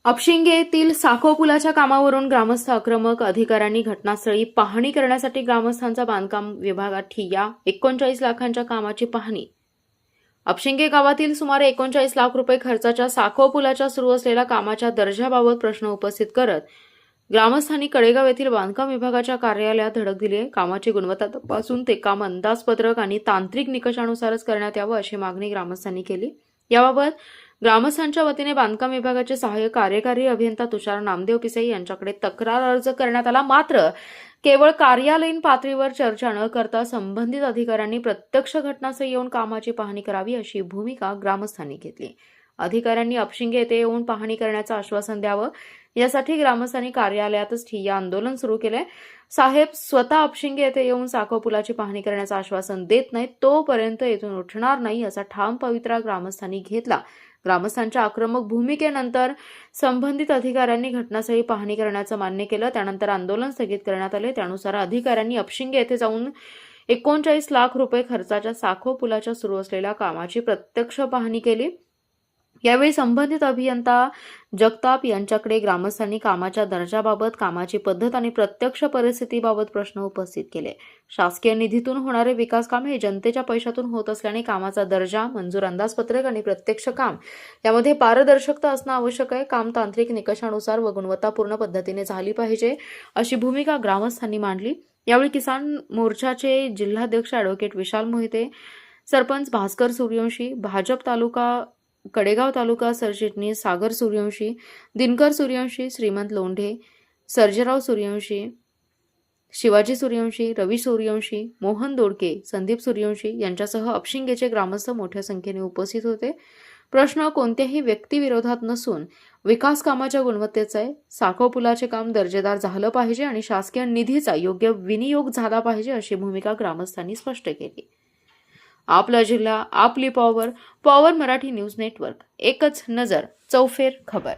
अपशिंगे येथील साखो पुलाच्या कामावरून ग्रामस्थ आक्रमक. अधिकाऱ्यांनी घटनास्थळी पाहणी करण्यासाठी ग्रामस्थांचा बांधकाम विभागात ठिय्या. 39 लाखांच्या कामाची पाहणी. अपशिंगे गावातील सुमारे 39 लाख रुपये खर्चाच्या साखो पुलाच्या सुरू असलेल्या कामाच्या दर्जाबाबत प्रश्न उपस्थित करत ग्रामस्थांनी कडेगाव येथील बांधकाम विभागाच्या कार्यालयात धडक दिली आहे. कामाची गुणवत्ता तपासून ते काम अंदाजपत्रक आणि तांत्रिक निकषानुसारच करण्यात यावं अशी मागणी ग्रामस्थांनी केली. याबाबत ग्रामस्थांच्या वतीने बांधकाम विभागाचे सहाय्यक कार्यकारी अभियंता तुषार नामदेव पिसाई यांच्याकडे तक्रार अर्ज करण्यात आला. मात्र केवळ कार्यालयीन पातळीवर चर्चा न करता संबंधित अधिकाऱ्यांनी प्रत्यक्ष घटनास्थळी येऊन कामाची पाहणी करावी अशी भूमिका ग्रामस्थांनी घेतली. अधिकाऱ्यांनी अपशिंगे येथे येऊन पाहणी करण्याचं आश्वासन द्यावं यासाठी ग्रामस्थांनी कार्यालयातच ठिय्या आंदोलन सुरू केले. साहेब स्वतः अपशिंगे येथे येऊन साखो पुलाची पाहणी करण्याचं आश्वासन देत नाहीत तोपर्यंत येथून उठणार नाही असा ठाम पवित्रा ग्रामस्थांनी घेतला. ग्रामस्थांच्या आक्रमक भूमिकेनंतर संबंधित अधिकाऱ्यांनी घटनास्थळी पाहणी करण्याचं मान्य केलं. त्यानंतर आंदोलन स्थगित करण्यात आले. त्यानुसार अधिकाऱ्यांनी अपशिंगे येथे जाऊन 39 लाख रुपये खर्चाच्या साखो पुलाच्या सुरू असलेल्या कामाची प्रत्यक्ष पाहणी केली. यावेळी संबंधित अभियंता जगताप यांच्याकडे ग्रामस्थांनी कामाच्या दर्जाबाबत, कामाची पद्धत आणि प्रत्यक्ष परिस्थितीबाबत प्रश्न उपस्थित केले. शासकीय निधीतून होणारे विकास काम हे जनतेच्या पैशातून होत असल्याने कामाचा दर्जा, मंजूर अंदाजपत्रक आणि प्रत्यक्ष काम यामध्ये पारदर्शकता असणं आवश्यक आहे. काम तांत्रिक निकषानुसार व गुणवत्तापूर्ण पद्धतीने झाली पाहिजे अशी भूमिका ग्रामस्थांनी मांडली. यावेळी किसान मोर्चाचे जिल्हाध्यक्ष ॲडव्होकेट विशाल मोहिते, सरपंच भास्कर सूर्यवंशी, भाजप तालुका कडेगाव तालुका सरचिटणीस सागर सूर्यवंशी, दिनकर सूर्यवंशी, श्रीमंत लोंढे, सर्जेराव सूर्यवंशी, शिवाजी सूर्यवंशी, रवी सूर्यवंशी, मोहन दोडके, संदीप सूर्यवंशी यांच्यासह अपशिंगेचे ग्रामस्थ मोठ्या संख्येने उपस्थित होते. प्रश्न कोणत्याही व्यक्तीविरोधात नसून विकास कामाच्या गुणवत्तेचा आहे. साखो पुलाचे काम दर्जेदार झालं पाहिजे आणि शासकीय निधीचा योग्य विनियोग झाला पाहिजे अशी भूमिका ग्रामस्थांनी स्पष्ट केली. आपला जिल्हा, आपली power. Power Marathi news network. एकच नजर, चौफेर खबर.